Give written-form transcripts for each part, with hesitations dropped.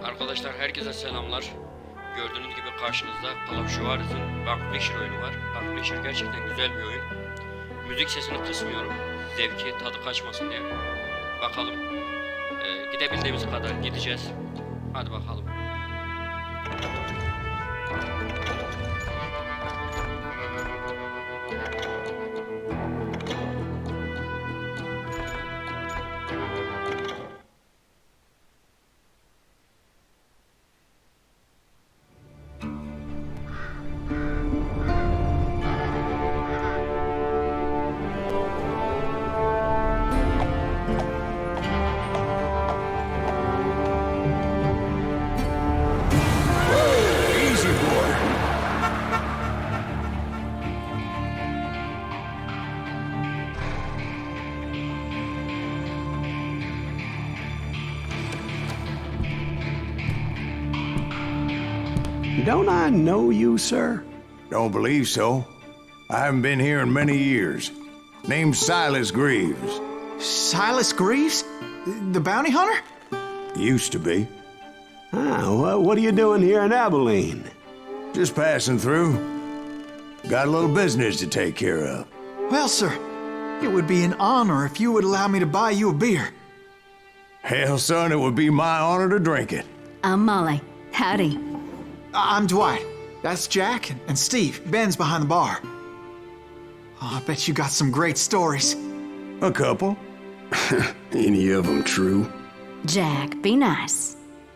Arkadaşlar herkese selamlar. Gördüğünüz gibi karşınızda Juarez'in Gunslinger oyunu var. Gunslinger gerçekten güzel bir oyun. Müzik sesini kısmıyorum. Zevki, tadı kaçmasın diye. Bakalım. Gidebildiğimiz kadar gideceğiz. Hadi bakalım. Don't I know you, sir? Don't believe so. I haven't been here in many years. Name's Silas Greaves. Silas Greaves? The bounty hunter? Used to be. What are you doing here in Abilene? Just passing through. Got a little business to take care of. Well, sir, it would be an honor if you would allow me to buy you a beer. Hell, son, it would be my honor to drink it. I'm Molly. Howdy. I'm Dwight. That's Jack and Steve. Ben's behind the bar. Oh, I bet you got some great stories. A couple. Any of them true? Jack, be nice.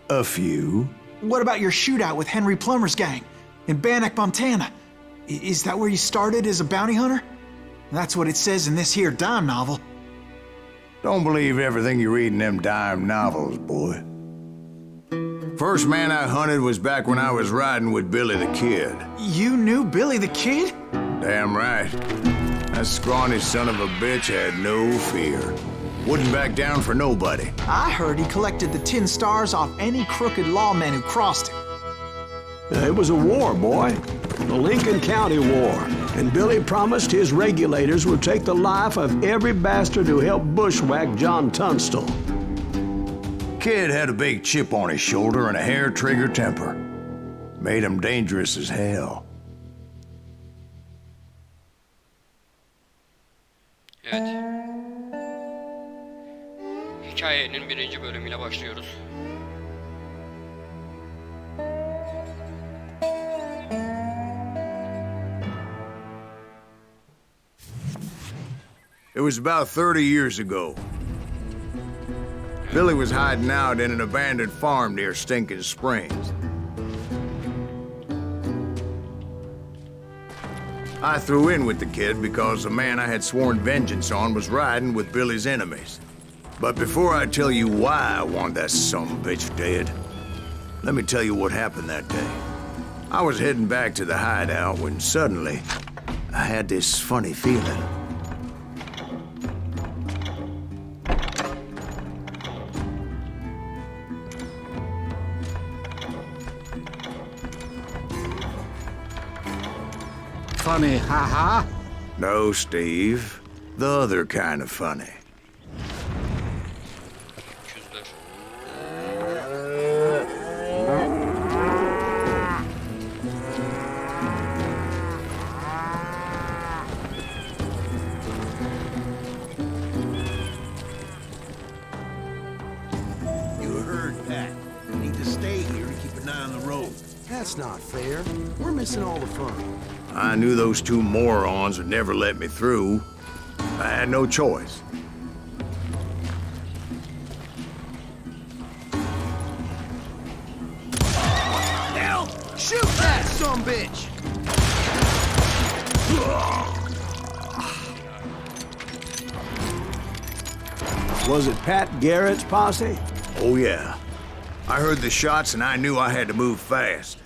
A few. What about your shootout with Henry Plummer's gang in Bannock, Montana? Is that where you started as a bounty hunter? That's what it says in this here dime novel. Don't believe everything you read in them dime novels, boy. First man I hunted was back when I was riding with Billy the Kid. You knew Billy the Kid? Damn right. That scrawny son of a bitch had no fear. Wouldn't back down for nobody. I heard he collected the 10 stars off any crooked lawmen who crossed him. It was a war, boy. The Lincoln County War. And Billy promised his regulators would take the life of every bastard who helped bushwhack John Tunstall. Kid had a big chip on his shoulder and a hair-trigger temper. Made him dangerous as hell. Evet. Hikayenin birinci bölümüyle başlıyoruz. It was about 30 years ago. Billy was hiding out in an abandoned farm near Stinking Springs. I threw in with the kid because the man I had sworn vengeance on was riding with Billy's enemies. But before I tell you why I want that sumbitch dead, let me tell you what happened that day. I was heading back to the hideout when suddenly I had this funny feeling. Funny, haha. No, Steve. The other kind of funny. Küzdür. You heard that. We need to stay here and keep an eye on the road. That's not fair. We're missing all the fun. I knew those two morons would never let me through. I had no choice. Hell, shoot that sumbitch! Was it Pat Garrett's posse? Oh, yeah. I heard the shots and I knew I had to move fast.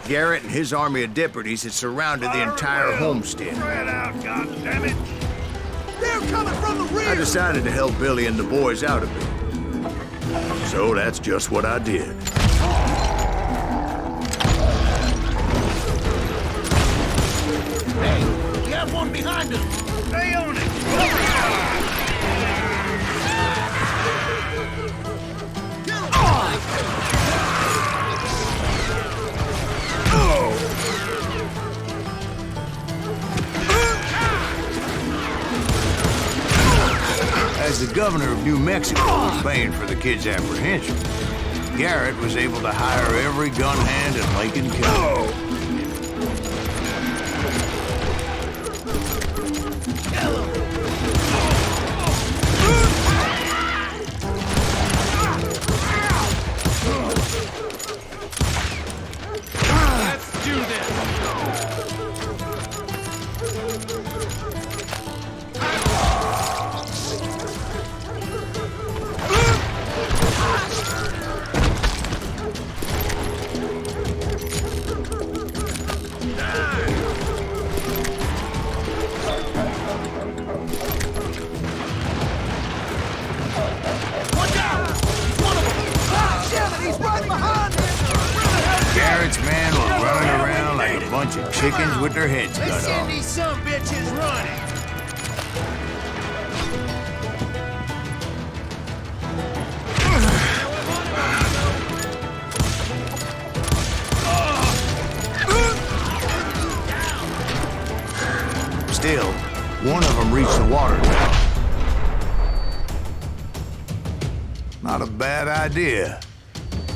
Garrett and his army of deputies had surrounded the entire homestead. Spread out, goddammit! They're coming from the rear! I decided to help Billy and the boys out a bit. So that's just what I did. Hey, you have one behind us! Stay on it! Get the governor of New Mexico was paying for the kid's apprehension, Garrett was able to hire every gun hand in Lincoln County. Let's do this! Garrett's men were running around like a bunch of chickens with their heads cut off. These some bitches running. Still, one of them reached the water tower. Not a bad idea.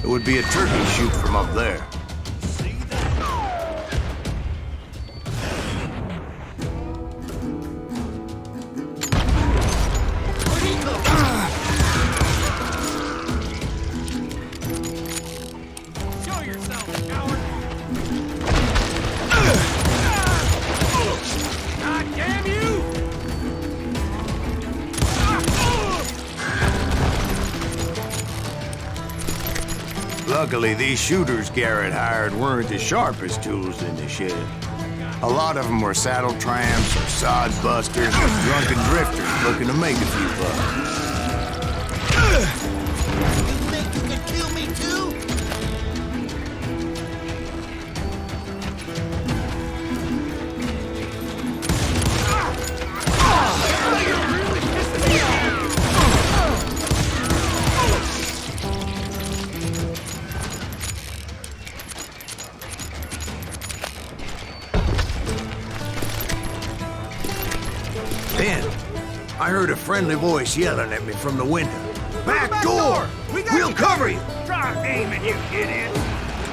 It would be a turkey shoot from up there. Show yourself, coward! God damn you! Luckily, these shooters Garrett hired weren't the sharpest tools in the shed. A lot of them were saddle tramps or sod busters or drunken drifters looking to make a few bucks. You think you can kill me too? Then, I heard a friendly voice yelling at me from the window. Back door! We'll cover you! Try aiming, you idiot!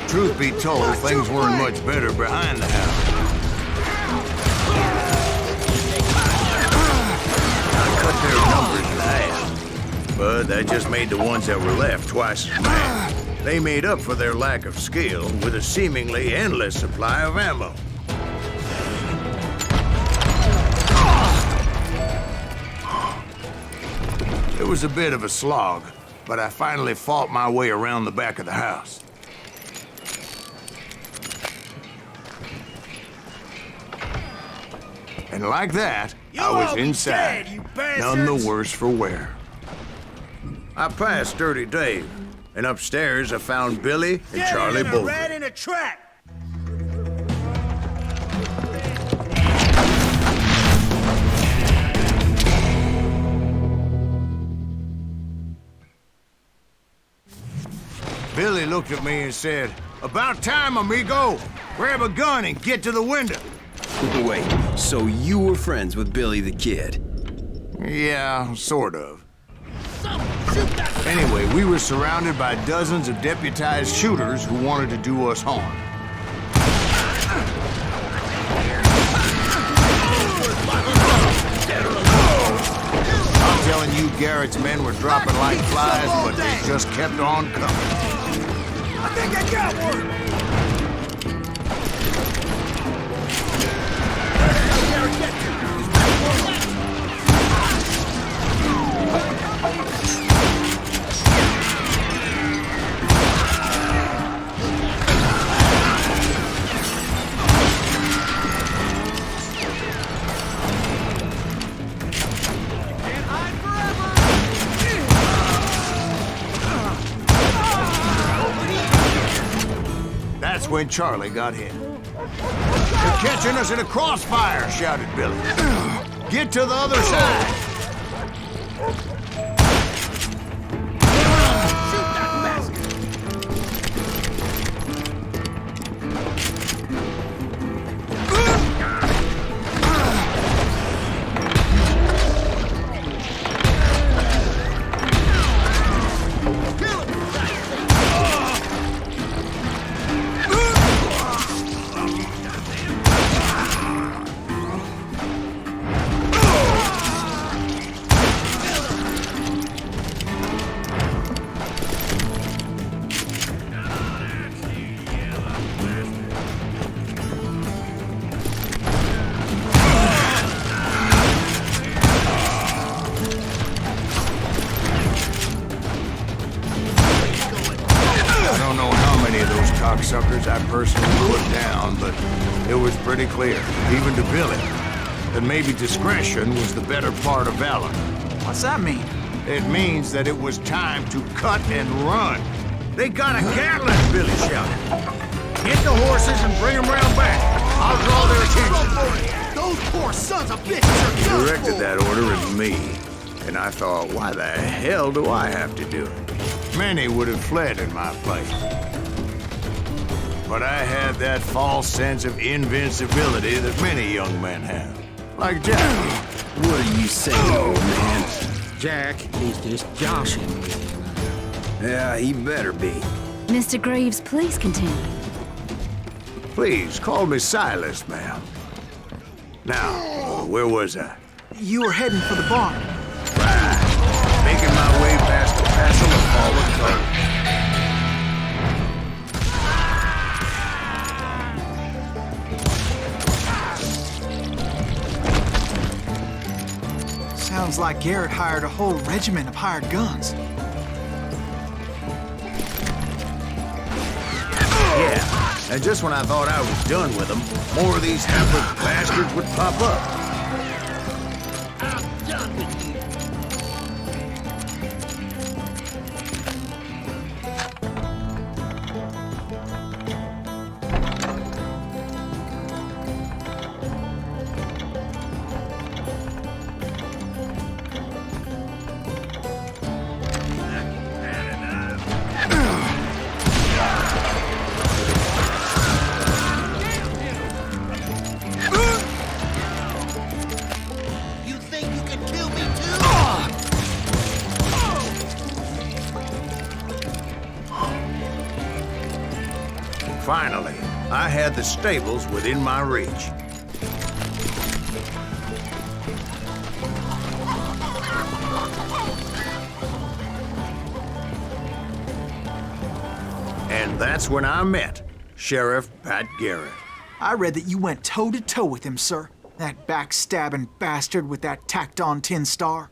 Truth be told, things weren't much better behind the house. I cut their numbers in half, but that just made the ones that were left twice as mad. They made up for their lack of skill with a seemingly endless supply of ammo. It was a bit of a slog, but I finally fought my way around the back of the house. And like that, I was inside, none the worse for wear. I passed Dirty Dave, and upstairs I found Billy and Charlie both. Rat in a trap. Billy looked at me and said, "About time, amigo. Grab a gun and get to the window." Wait, so you were friends with Billy the Kid? Yeah, sort of. Anyway, we were surrounded by dozens of deputized shooters who wanted to do us harm. I'm telling you, Garrett's men were dropping like flies, but they just kept on coming. I think I got one. That's when Charlie got hit. "They're catching us in a crossfire," shouted Billy. "Get to the other side." cocksuckers I personally put down, but it was pretty clear, even to Billy, that maybe discretion was the better part of valor. What's that mean? It means that it was time to cut and run. They got a Gatling, Billy shouted. Get the horses and bring them round back. I'll draw their attention. Those poor sons of bitches are He done directed for. that order at me, and I thought, why the hell do I have to do it? Many would have fled in my place. But I had that false sense of invincibility that many young men have. Like Jack. What are you saying, old man? Jack, he's just joshing me. Yeah, he better be. Mr. Greaves, please continue. Please, call me Silas, ma'am. Now, where was I? You were heading for the barn. Right. Making my way past the castle of fallen colors. Sounds like Garrett hired a whole regiment of hired guns. Yeah, and just when I thought I was done with them, more of these hapless bastards would pop up. I'm done with you. You think you can kill me too? Finally, I had the stables within my reach. And that's when I met Sheriff Pat Garrett. I read that you went toe-to-toe with him, sir. That backstabbing bastard with that tacked-on tin star.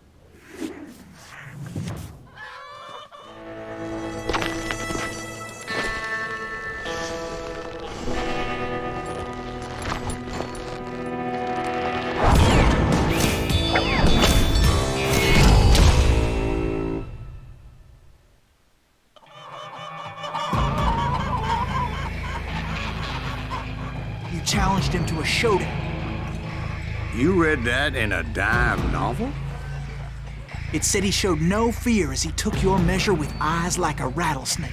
You challenged him to a showdown. You read that in a dime novel? It said he showed no fear as he took your measure with eyes like a rattlesnake.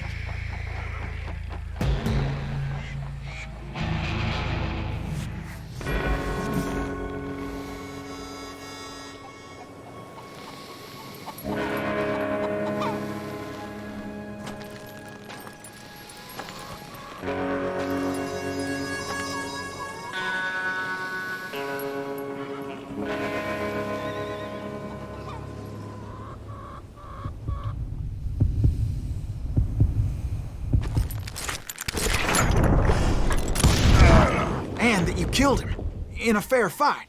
And that you killed him in a fair fight.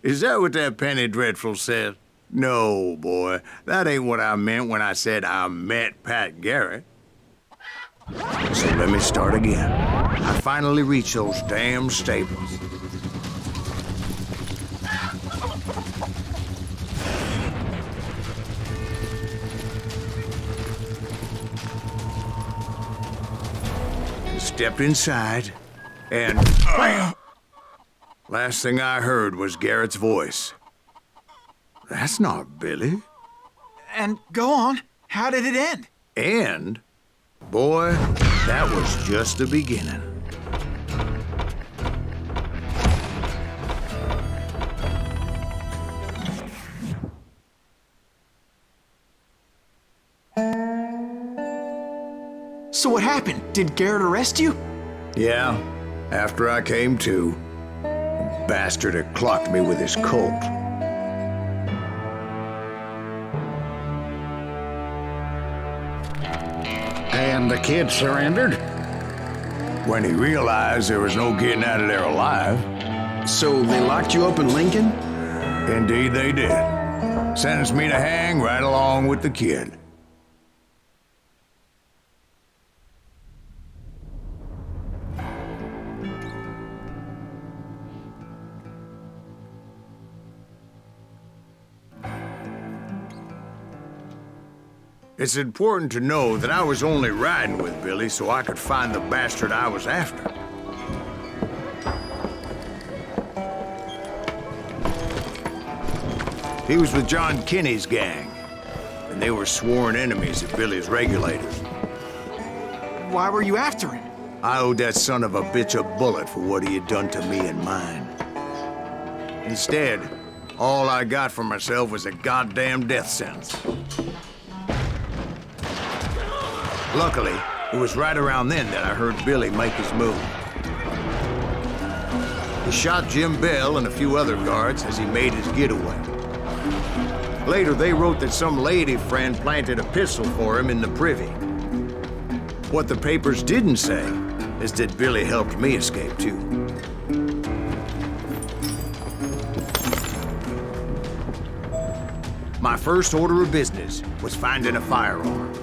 Is that what that penny dreadful said? No, boy. That ain't what I meant when I said I met Pat Garrett. So let me start again. I finally reached those damn stables. Stepped inside, and last thing I heard was Garrett's voice. That's not Billy. And go on, how did it end? And, boy, that was just the beginning. So what happened? Did Garrett arrest you? Yeah, after I came to, the bastard had clocked me with his Colt. And the kid surrendered? When he realized there was no getting out of there alive. So they locked you up in Lincoln? Indeed they did. Sentenced me to hang right along with the kid. It's important to know that I was only riding with Billy so I could find the bastard I was after. He was with John Kinney's gang, and they were sworn enemies of Billy's regulators. Why were you after him? I owed that son of a bitch a bullet for what he had done to me and mine. Instead, all I got for myself was a goddamn death sentence. Luckily, it was right around then that I heard Billy make his move. He shot Jim Bell and a few other guards as he made his getaway. Later, they wrote that some lady friend planted a pistol for him in the privy. What the papers didn't say is that Billy helped me escape, too. My first order of business was finding a firearm.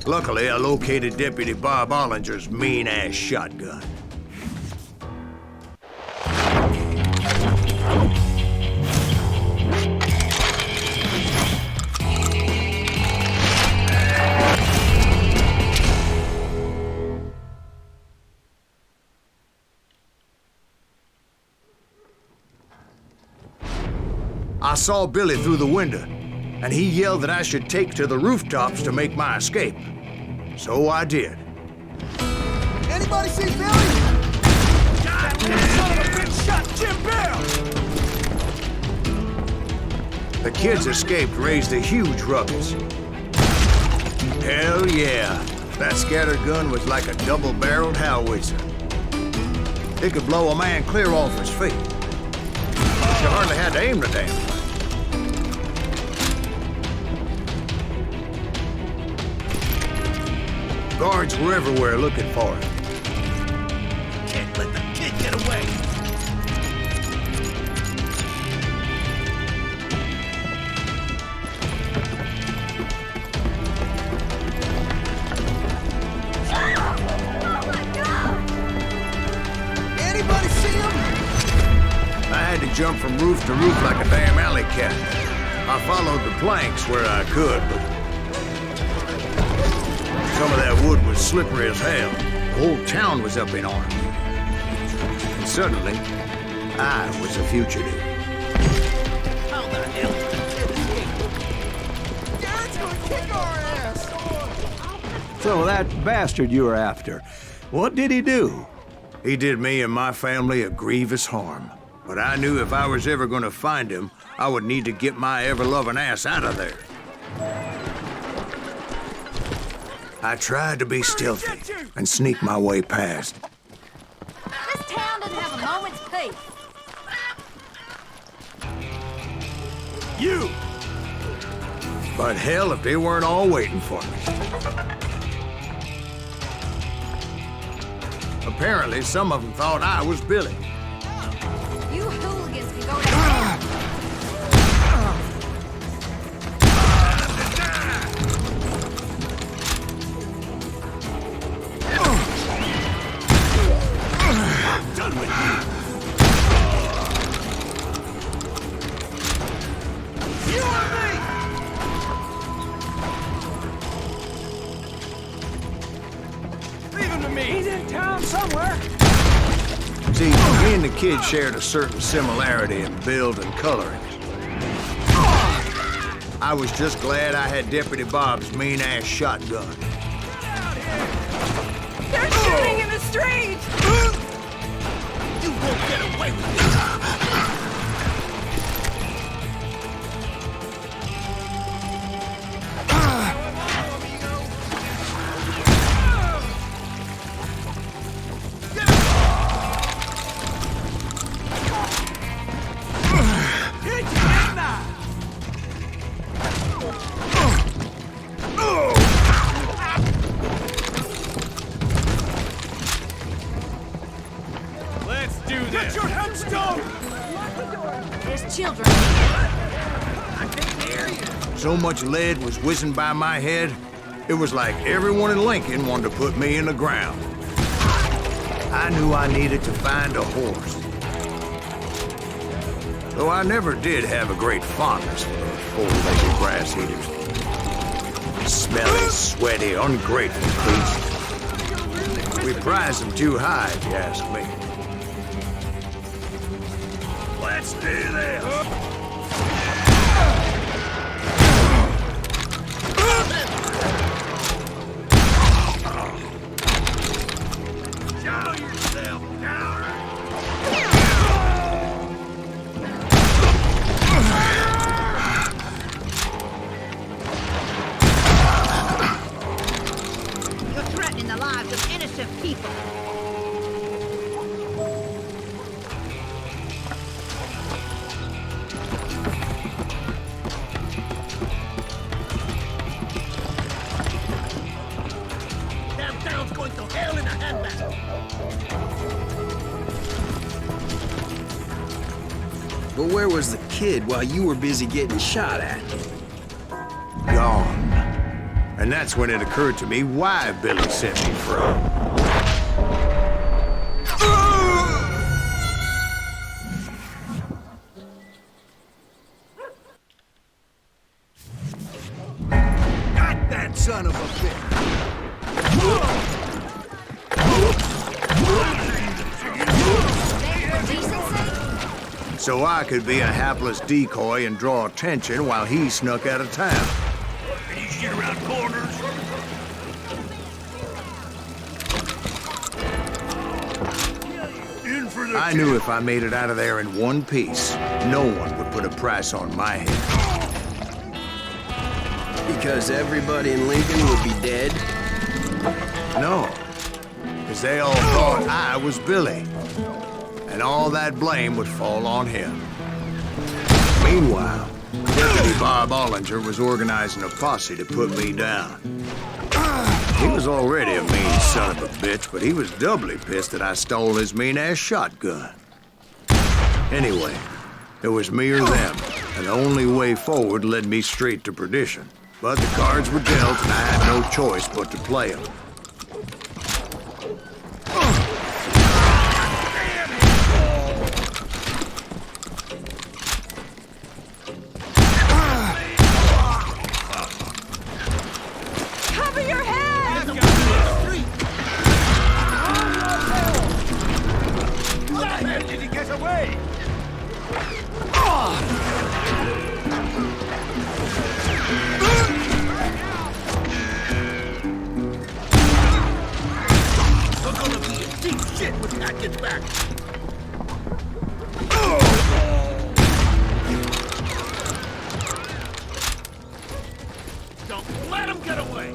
Luckily, I located Deputy Bob Ollinger's mean-ass shotgun. I saw Billy through the window, and he yelled that I should take to the rooftops to make my escape. So I did. Anybody see Billy? Goddamn son of a bitch shot Jim Bell! The kids escaped raised a huge ruckus. Hell yeah, that scatter gun was like a double-barreled howitzer. It could blow a man clear off his feet. You hardly had to aim the damn thing. Guards were everywhere looking for him. Can't let the kid get away. Anybody see him? I had to jump from roof to roof like a damn alley cat. I followed the planks where I could, but some of that wood was slippery as hell. The whole town was up in arms. And suddenly, I was a fugitive. How the hell did the kid escape? Garrett's gonna kick our ass! So that bastard you were after, what did he do? He did me and my family a grievous harm. But I knew if I was ever gonna find him, I would need to get my ever-loving ass out of there. I tried to be stealthy and sneak my way past. This town doesn't have a moment's peace. You! But hell, if they weren't all waiting for me. Apparently, some of them thought I was Billy. You hooligans can go to hell. Done with you! You and me! Leave him to me! He's in town somewhere! See, me and the kid shared a certain similarity in build and coloring. I was just glad I had Deputy Bob's mean-ass shotgun. They're shooting in the street! You won't get away with this! Let's do this! Get your headstone! There's children. I can't hear you! So much lead was whizzing by my head, it was like everyone in Lincoln wanted to put me in the ground. I knew I needed to find a horse. Though I never did have a great fondness for those four-legged grass eaters. Smelly, sweaty, ungrateful beasts. We prize them too high, if you ask me. Let's do this! Show yourself, coward! You're threatening the lives of innocent people. Damn town's going to hell in a handbasket. But where was the kid while you were busy getting shot at? Gone. And that's when it occurred to me why Billy sent me from. Got that son of a bitch! So I could be a hapless decoy and draw attention while he snuck out of town. Can you shit around corners? In for the I knew if I made it out of there in one piece, no one would put a price on my head. Because everybody in Lincoln would be dead? No, because they all thought I was Billy, and all that blame would fall on him. Meanwhile, Deputy Bob Ollinger was organizing a posse to put me down. He was already a mean son of a bitch, but he was doubly pissed that I stole his mean-ass shotgun. Anyway, it was me or them, and the only way forward led me straight to perdition. But the cards were dealt, and I had no choice but to play them. Cover your head! How did he get away? We're gonna be in deep shit when Pat gets back. Don't let him get away.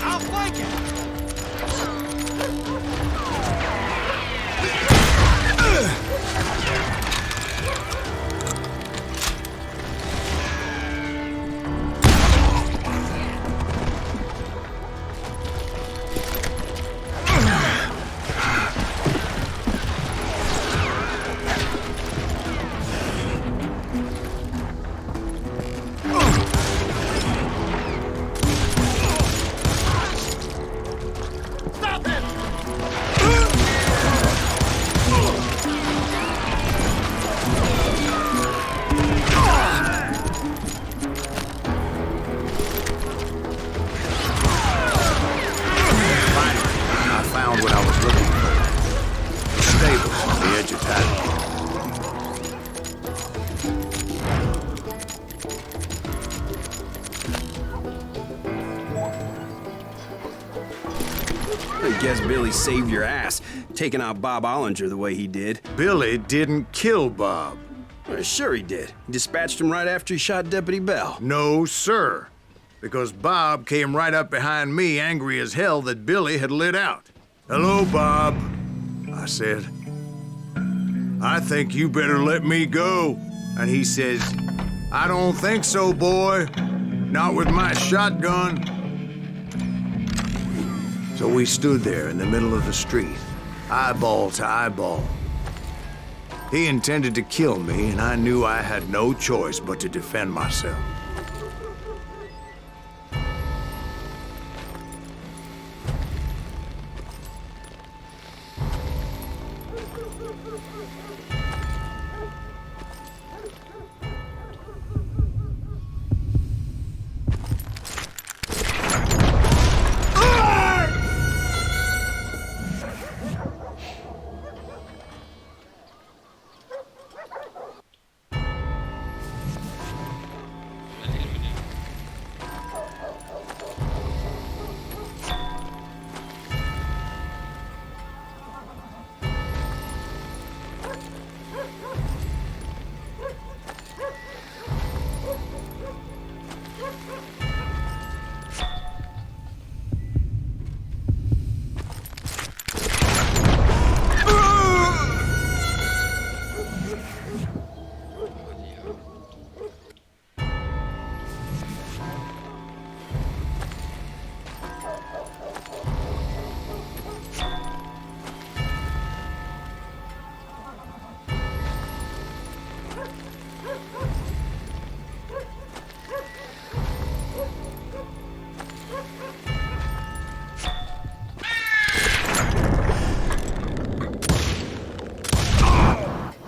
I'll flank him. Stop him! Finally, I found what I was looking for. The stables on the edge of town. I guess Billy saved your ass, taking out Bob Ollinger the way he did. Billy didn't kill Bob. Well, sure he did. He dispatched him right after he shot Deputy Bell. No, sir. Because Bob came right up behind me, angry as hell that Billy had lit out. "Hello, Bob," I said. "I think you better let me go." And he says, "I don't think so, boy. Not with my shotgun." So we stood there in the middle of the street, eyeball to eyeball. He intended to kill me, and I knew I had no choice but to defend myself.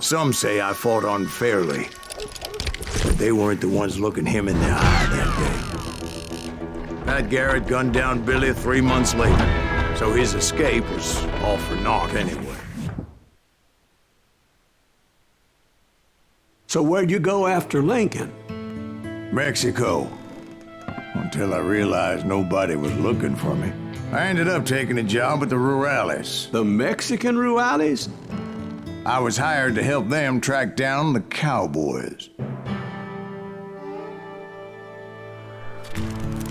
Some say I fought unfairly, but they weren't the ones looking him in the eye that day. Pat Garrett gunned down Billy 3 months later, so his escape was all for naught anyway. So where'd you go after Lincoln? Mexico. Until I realized nobody was looking for me. I ended up taking a job at the Rurales. The Mexican Rurales? I was hired to help them track down the cowboys.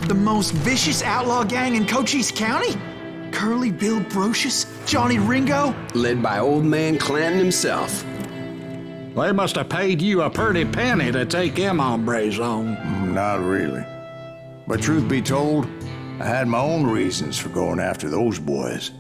The most vicious outlaw gang in Cochise County? Curly Bill Brocious? Johnny Ringo? Led by old man Clanton himself. They must have paid you a pretty penny to take them hombres on. Not really. But truth be told, I had my own reasons for going after those boys.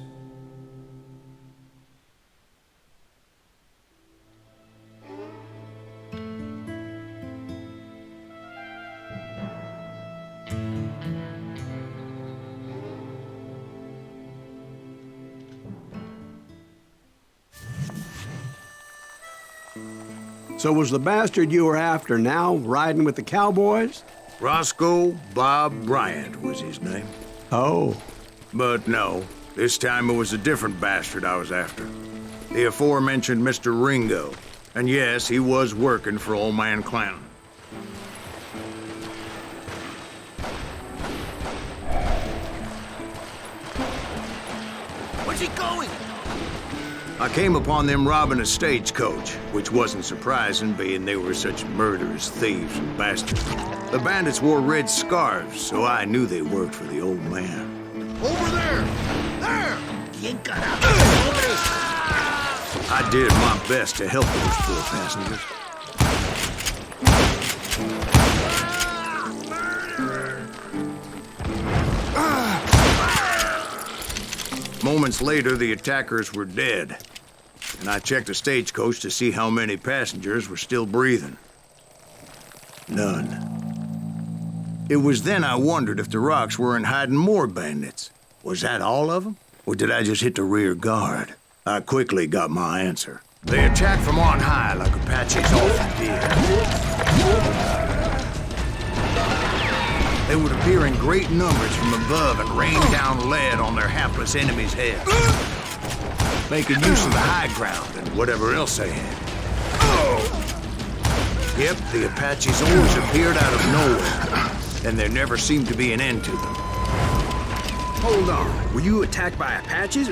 So was the bastard you were after now riding with the cowboys? Roscoe Bob Bryant was his name. Oh. But no, this time it was a different bastard I was after. The aforementioned Mr. Ringo. And yes, he was working for old man Clanton. Where's he going? I came upon them robbing a stagecoach, which wasn't surprising, being they were such murderous thieves and bastards. The bandits wore red scarves, so I knew they worked for the old man. Over there! There! ¿Quién carajo? I did my best to help those poor passengers. Moments later, the attackers were dead, and I checked the stagecoach to see how many passengers were still breathing. None. It was then I wondered if the rocks weren't hiding more bandits. Was that all of them? Or did I just hit the rear guard? I quickly got my answer. They attacked from on high like Apaches often did. They would appear in great numbers from above and rain down lead on their hapless enemies' heads, making use of the high ground and whatever else they had. Yep, the Apaches always appeared out of nowhere, and there never seemed to be an end to them. Hold on. Were you attacked by Apaches?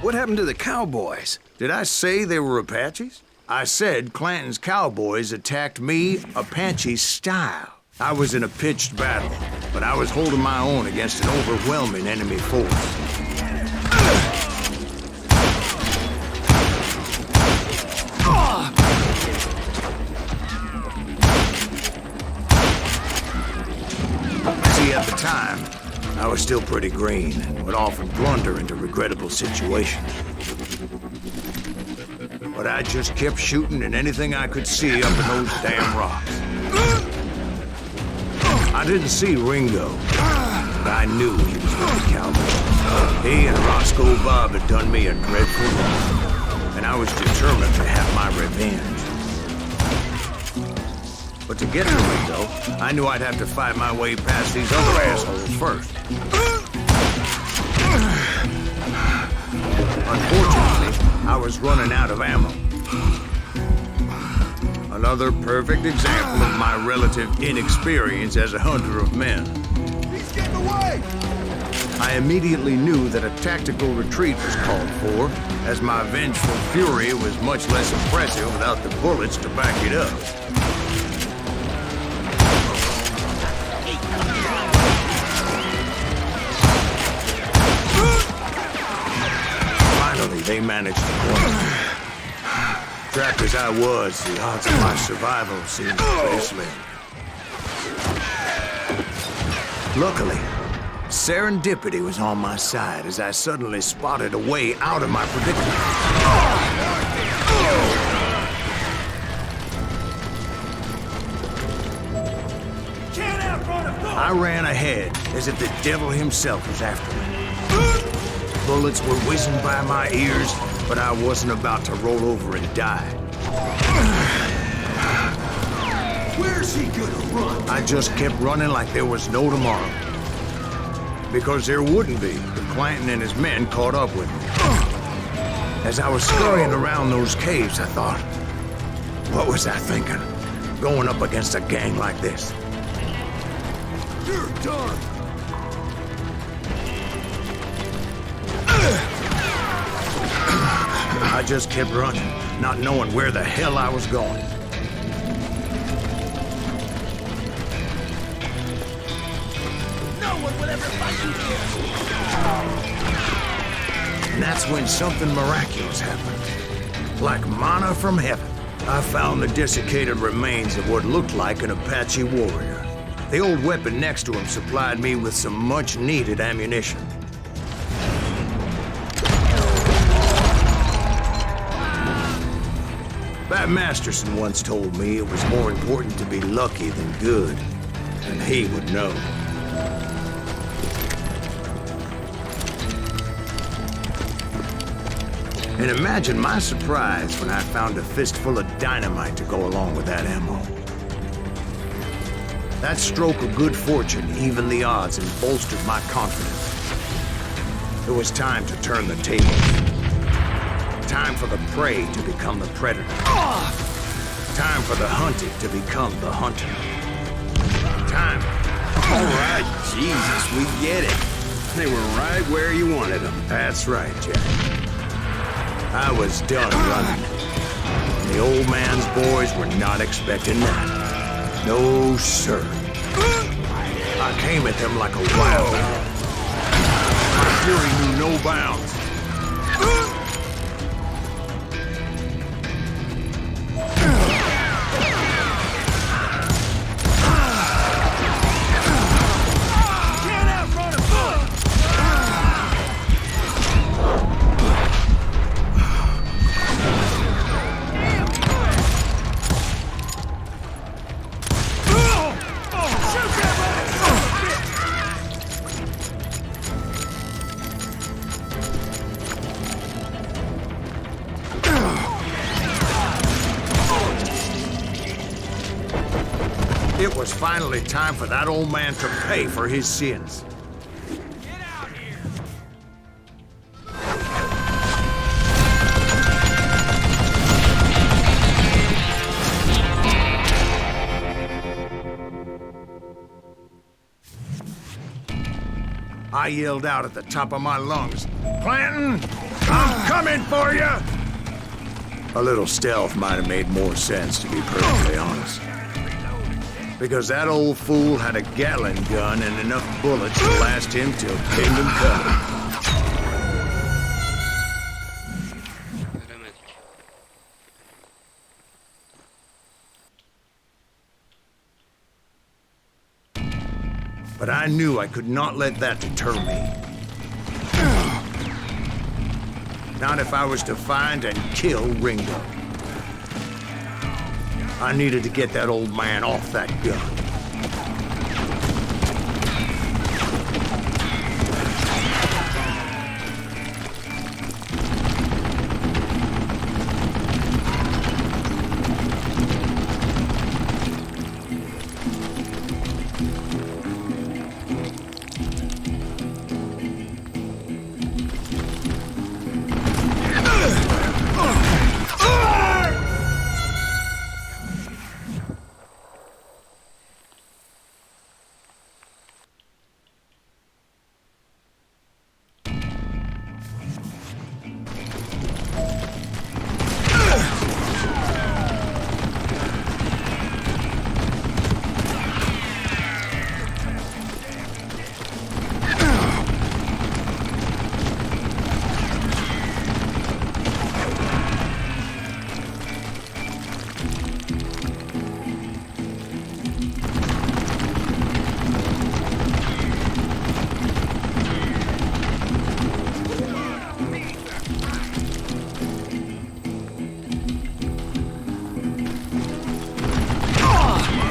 What happened to the cowboys? Did I say they were Apaches? I said Clanton's cowboys attacked me Apache style. I was in a pitched battle, but I was holding my own against an overwhelming enemy force. See, at the time, I was still pretty green and would often blunder into regrettable situations. but I just kept shooting at anything I could see up in those damn rocks. I didn't see Ringo, but I knew he was with the cowboys. He and Roscoe Bob had done me a dreadful wrong, and I was determined to have my revenge. But to get to Ringo, I knew I'd have to fight my way past these other assholes first. Unfortunately, I was running out of ammo. Another perfect example of my relative inexperience as a hunter of men. He's getting away! I immediately knew that a tactical retreat was called for, as my vengeful fury was much less impressive without the bullets to back it up. Finally, they managed to corner me. Trapped as I was, the odds of my survival seemed pretty slim. Luckily, serendipity was on my side as I suddenly spotted a way out of my predicament. I ran ahead as if the devil himself was after me. Bullets were whizzing by my ears, but I wasn't about to roll over and die. Where's he gonna run? I just kept running like there was no tomorrow. Because there wouldn't be if Clanton and his men caught up with me. As I was scurrying around those caves, I thought, what was I thinking? Going up against a gang like this? You're done! I just kept running, not knowing where the hell I was going. No one will ever fight you here! And that's when something miraculous happened. Like manna from heaven, I found the desiccated remains of what looked like an Apache warrior. The old weapon next to him supplied me with some much-needed ammunition. Bat Masterson once told me it was more important to be lucky than good, and he would know. And imagine my surprise when I found a fistful of dynamite to go along with that ammo. That stroke of good fortune evened the odds and bolstered my confidence. It was time to turn the tables. Time for the prey to become the predator. Time for the hunted to become the hunter. Time. All right, Jesus, we get it. They were right where you wanted them. That's right, Jack. I was done running. And the old man's boys were not expecting that. No, sir. I came at them like a wild man. My fury knew no bounds. It was finally time for that old man to pay for his sins. Get out here! I yelled out at the top of my lungs, "Clanton, I'm coming for you!" A little stealth might have made more sense, to be perfectly honest. Because that old fool had a Gatling gun and enough bullets to last him till kingdom come. Göremedik. But I knew I could not let that deter me. Not if I was to find and kill Ringo. I needed to get that old man off that gun.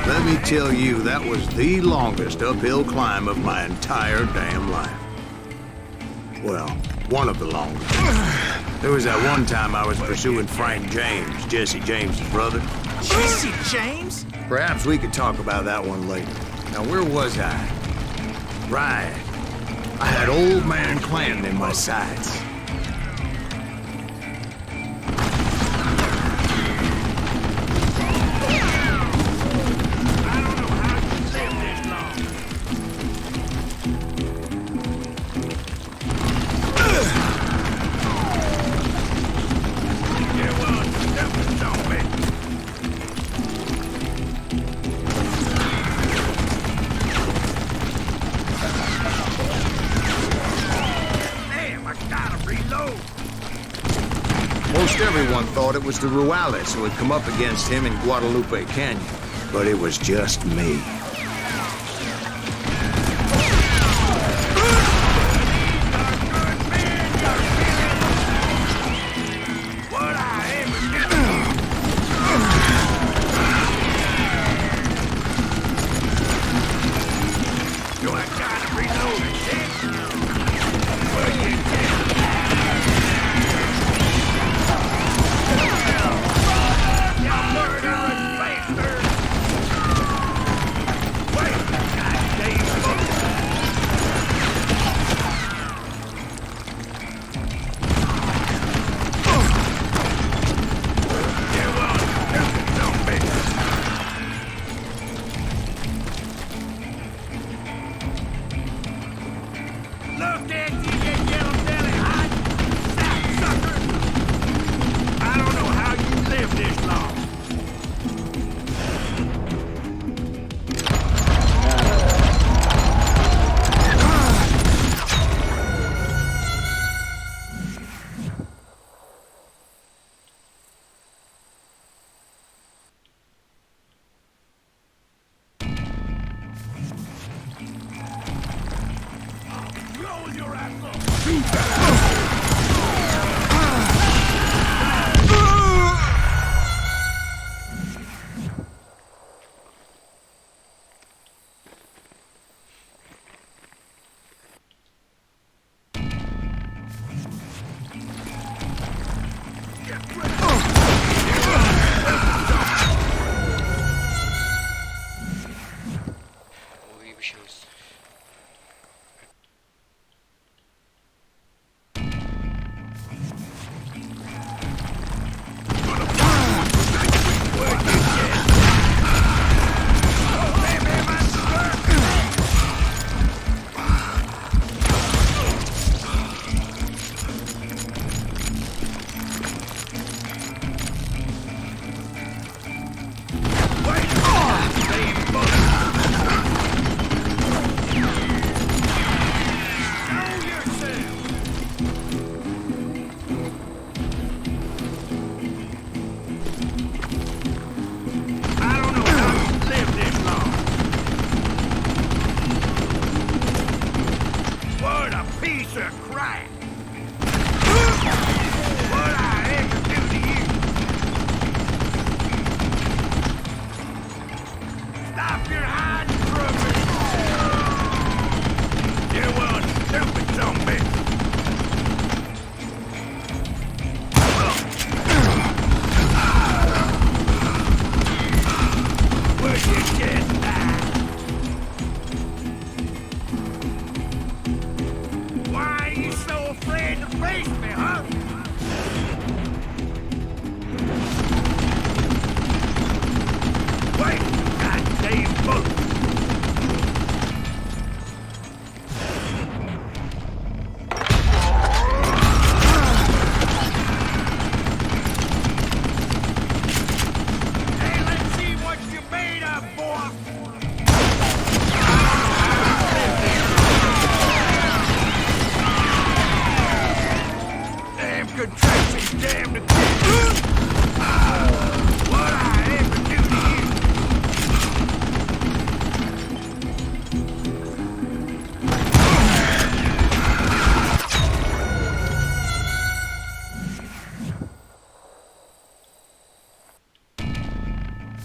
Let me tell you, that was the longest uphill climb of my entire damn life. Well, one of the longest. There was that one time I was pursuing Frank James, Jesse James' brother. Jesse James? Perhaps we could talk about that one later. Now, where was I? Right. I had old man Clanton in my sights. Most everyone thought it was the Ruales who had come up against him in Guadalupe Canyon, but it was just me. What a piece of crap!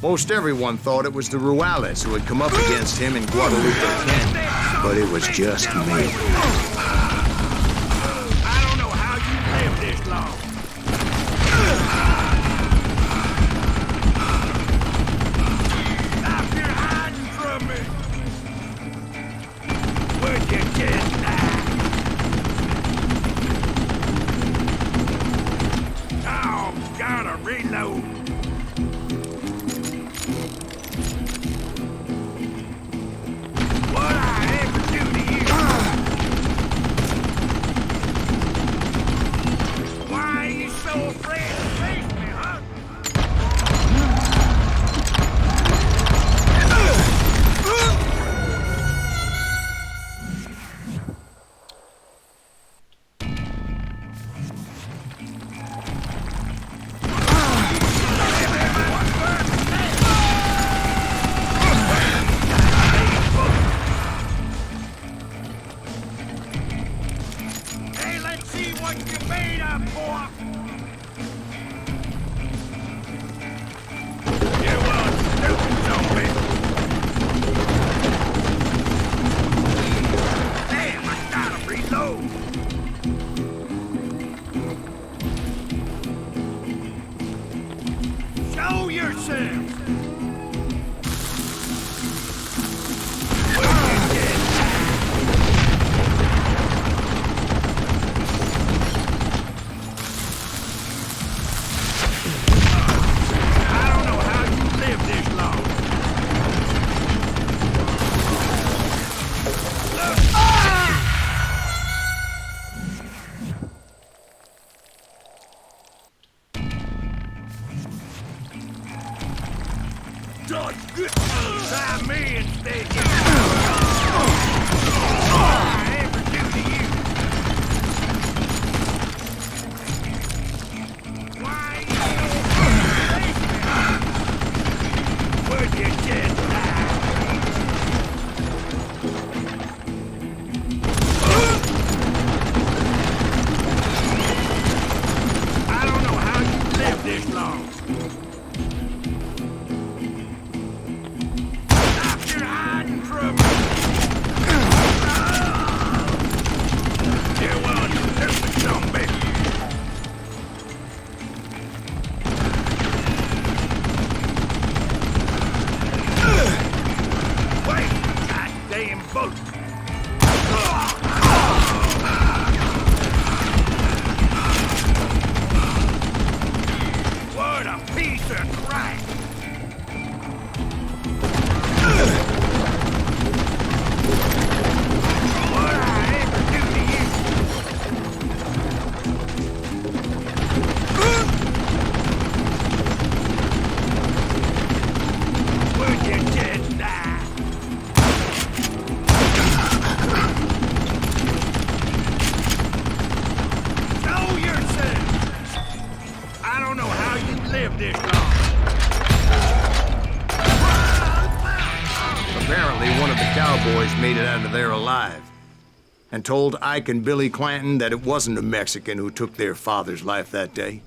Most everyone thought it was the Ruales who had come up against him in Guadalupe Canyon, but it was just me. I don't know how you lived this long. Stop your hiding from me. Where'd you get that? Oh, gotta reload. What I ever do to you? Why are you so afraid to face me, huh? Hey, let's see what you're made of, boy. You want stupid zombie. Damn, I gotta reload. Show yourself. Where'd you get that? I don't know how you lived this long. Look. Dodge good. Try me instead. What I ever do to you? Why you so afraid to face me, huh? Where'd you get that? I don't know how you lived this long. Stop your hiding from me. You want stupid zombie. Wait, goddamn boat. What a piece of crap. What I ever do to you? Where'd you get that? Show yourself. I don't know how you lived this long. Apparently, one of the cowboys made it out of there alive and told Ike and Billy Clanton that it wasn't a Mexican who took their father's life that day.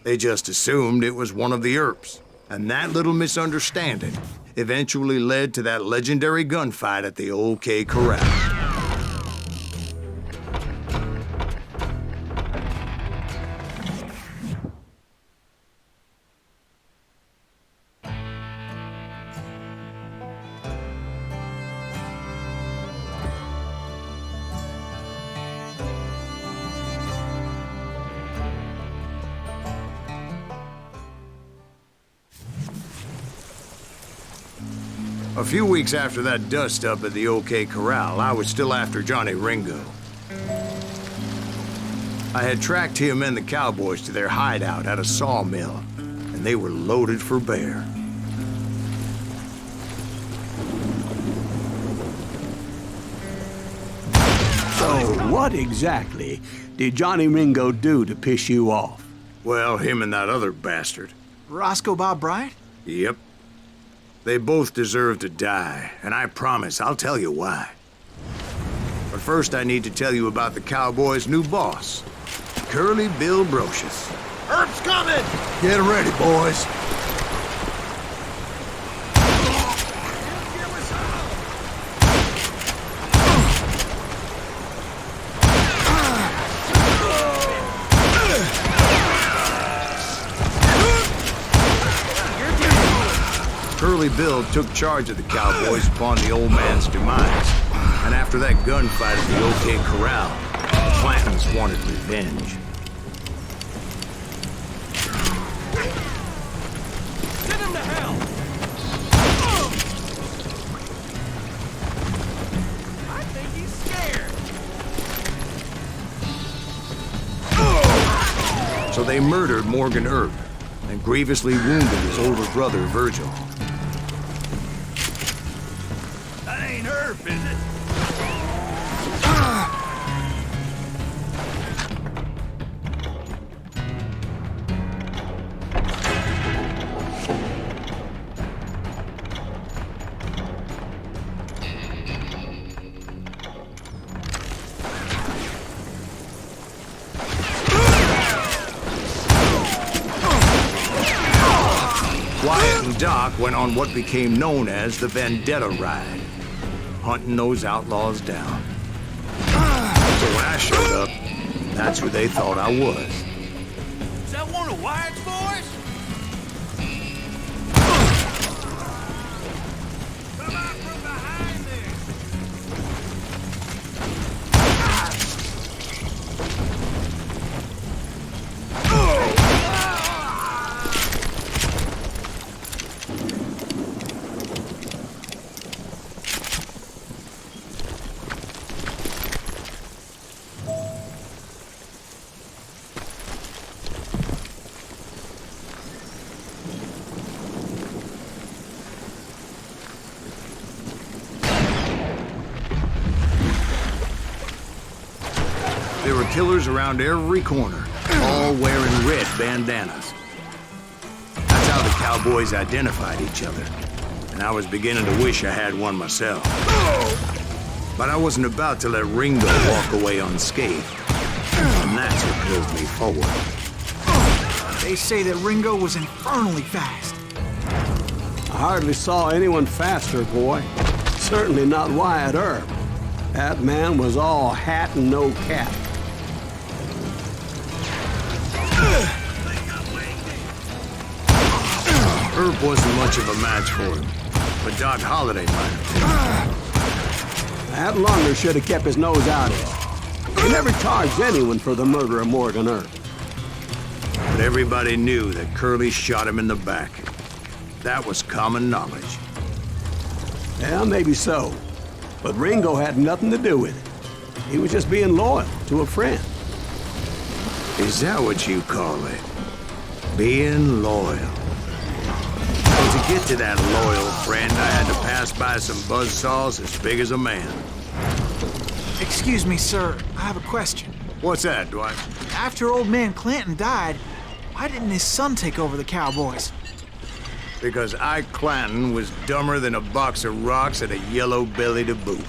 They just assumed it was one of the Earps, and that little misunderstanding eventually led to that legendary gunfight at the OK Corral. A few weeks after that dust-up at the OK Corral, I was still after Johnny Ringo. I had tracked him and the cowboys to their hideout at a sawmill, and they were loaded for bear. So, what exactly did Johnny Ringo do to piss you off? Well, him and that other bastard. Roscoe Bob Bryant? Yep. They both deserve to die, and I promise I'll tell you why. But first I need to tell you about the Cowboys' new boss, Curly Bill Brocious. Herb's coming! Get ready, boys. Billy Bill took charge of the cowboys upon the old man's demise. And after that gunfight at the OK Corral, the Clantons wanted revenge. Send him to hell! I think he's scared. So they murdered Morgan Earp and grievously wounded his older brother, Virgil. That ain't Herb, is it? Wyatt and Doc went on what became known as the Vendetta Ride, hunting those outlaws down. So when I showed up, that's who they thought I was. Is that one of Wyatt's boys? Come out from behind there! There were killers around every corner, all wearing red bandanas. That's how the cowboys identified each other. And I was beginning to wish I had one myself. But I wasn't about to let Ringo walk away unscathed. And that's what drove me forward. They say that Ringo was infernally fast. I hardly saw anyone faster, boy. Certainly not Wyatt Earp. That man was all hat and no cap. Earp wasn't much of a match for him, but Doc Holliday might have been. That lunger should have kept his nose out of it. He never charged anyone for the murder of Morgan Earp. But everybody knew that Curly shot him in the back. That was common knowledge. Yeah, maybe so. But Ringo had nothing to do with it. He was just being loyal to a friend. Is that what you call it? Being loyal. Well, to get to that loyal friend, I had to pass by some buzzsaws as big as a man. Excuse me, sir. I have a question. What's that, Dwight? After old man Clanton died, why didn't his son take over the cowboys? Because Ike Clanton was dumber than a box of rocks and a yellow belly to boot.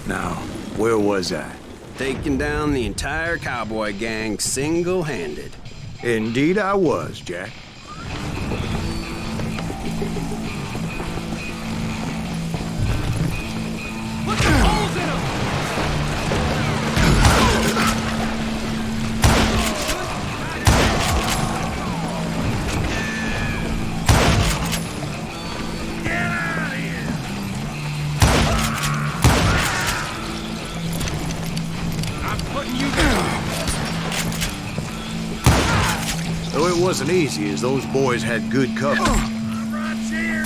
Now, where was I? Taking down the entire cowboy gang single-handed. Indeed I was, Jack. Put the holes in him! Get out of here! I'm putting you down! Though it wasn't easy, as those boys had good cover. Right here!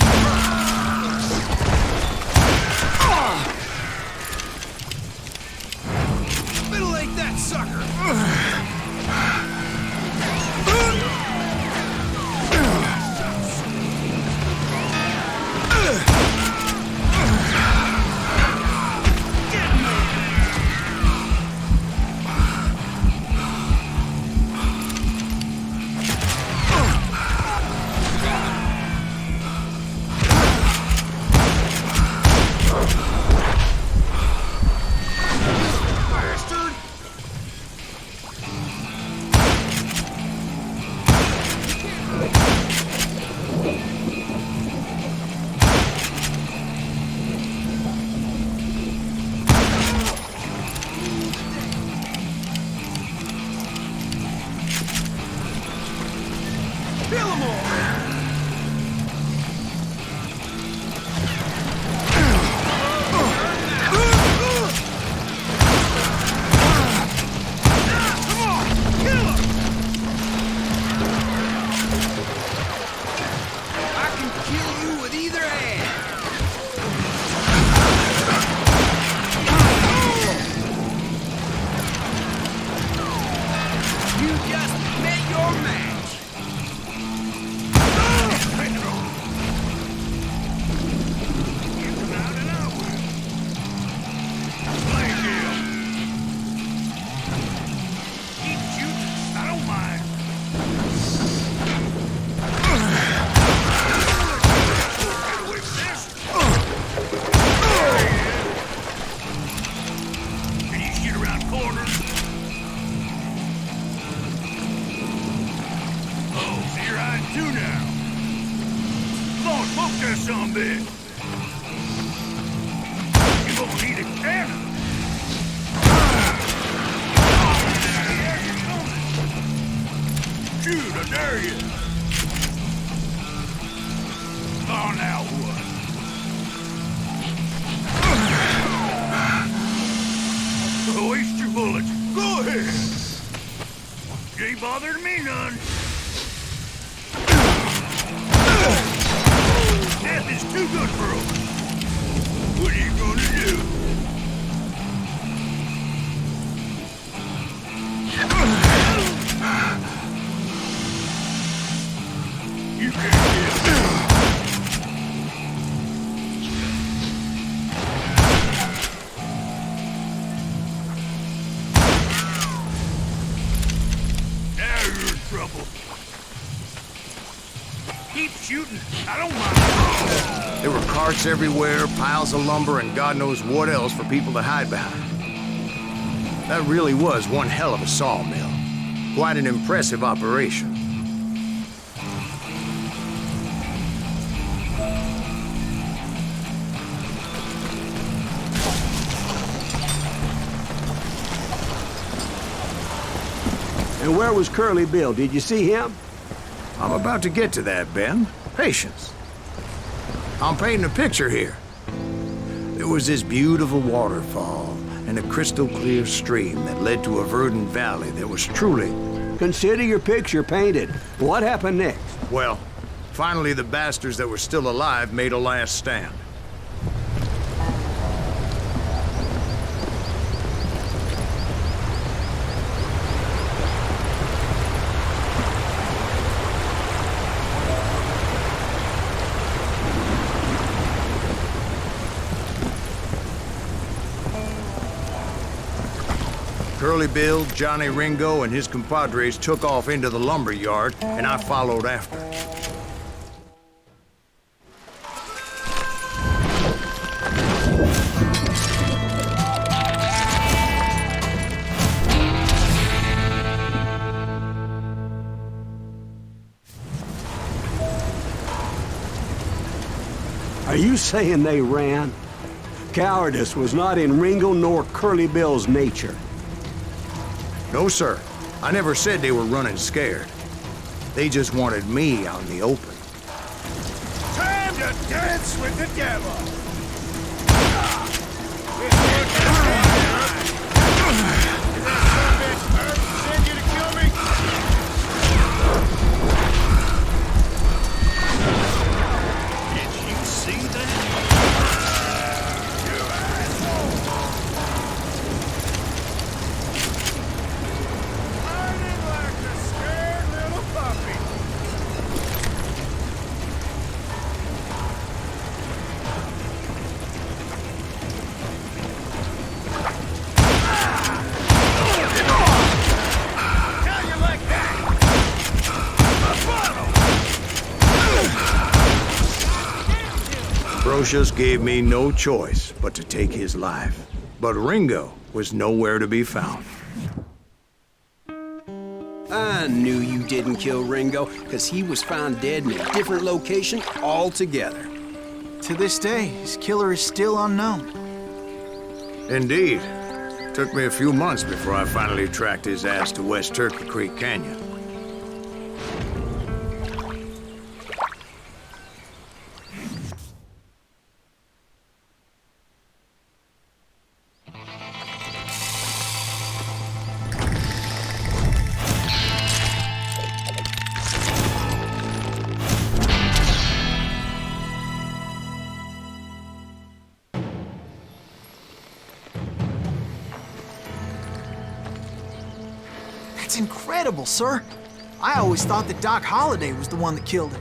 Middle-ate that sucker! dare you? Oh, now what? Waste your bullets. Go ahead. You ain't bothered me none. Death is too good for us. What are you gonna do? You can't get Now you're in trouble. Keep shooting. I don't mind. There were carts everywhere, piles of lumber, and God knows what else for people to hide behind. That really was one hell of a sawmill. Quite an impressive operation. And where was Curly Bill? Did you see him? I'm about to get to that, Ben. Patience. I'm painting a picture here. There was this beautiful waterfall and a crystal clear stream that led to a verdant valley that was truly... Consider your picture painted. What happened next? Well, finally the bastards that were still alive made a last stand. Curly Bill, Johnny Ringo, and his compadres took off into the lumber yard, and I followed after. Are you saying they ran? Cowardice was not in Ringo nor Curly Bill's nature. No, sir. I never said they were running scared. They just wanted me out in the open. Time to dance with the devil! Send you to kill me? Did you see that? You asshole! Hiding like a scared little puppy. How you like that? Brocious gave me no choice but to take his life. But Ringo was nowhere to be found. I knew you didn't kill Ringo, because he was found dead in a different location altogether. To this day, his killer is still unknown. Indeed. Took me a few months before I finally tracked his ass to West Turkey Creek Canyon. That's incredible, sir. I always thought that Doc Holliday was the one that killed him.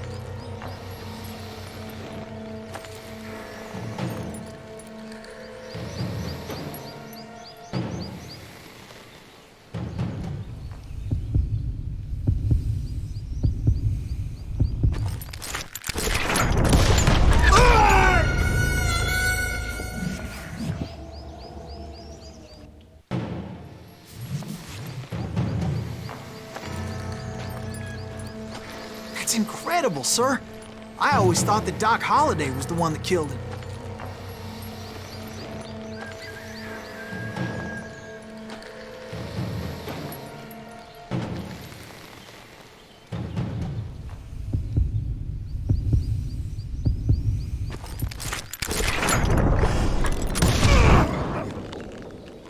That's incredible, sir. I always thought that Doc Holliday was the one that killed him.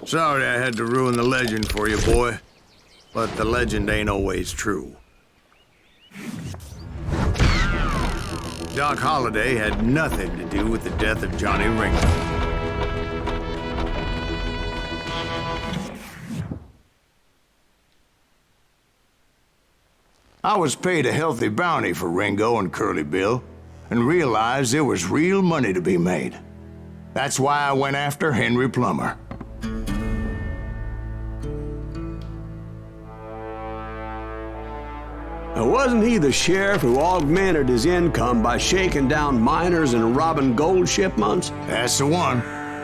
Sorry I had to ruin the legend for you, boy. But the legend ain't always true. Doc Holliday had nothing to do with the death of Johnny Ringo. I was paid a healthy bounty for Ringo and Curly Bill, and realized there was real money to be made. That's why I went after Henry Plummer. Now, wasn't he the sheriff who augmented his income by shaking down miners and robbing gold shipments? That's the one.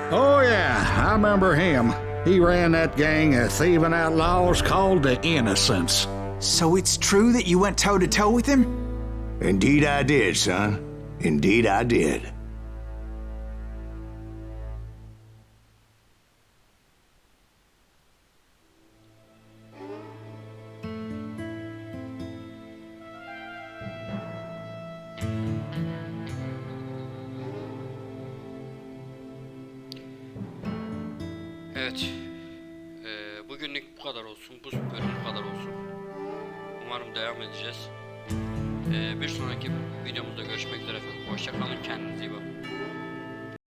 Oh, yeah, I remember him. He ran that gang of thieving outlaws called the Innocents. So it's true that you went toe-to-toe with him? Indeed I did, son. Indeed I did. Evet. Bugünlük bu kadar olsun. Bu bölüm bu kadar olsun. Umarım devam edeceğiz. Bir sonraki videomuzda görüşmek üzere efendim. Hoşça kalın. Kendinize iyi bakın.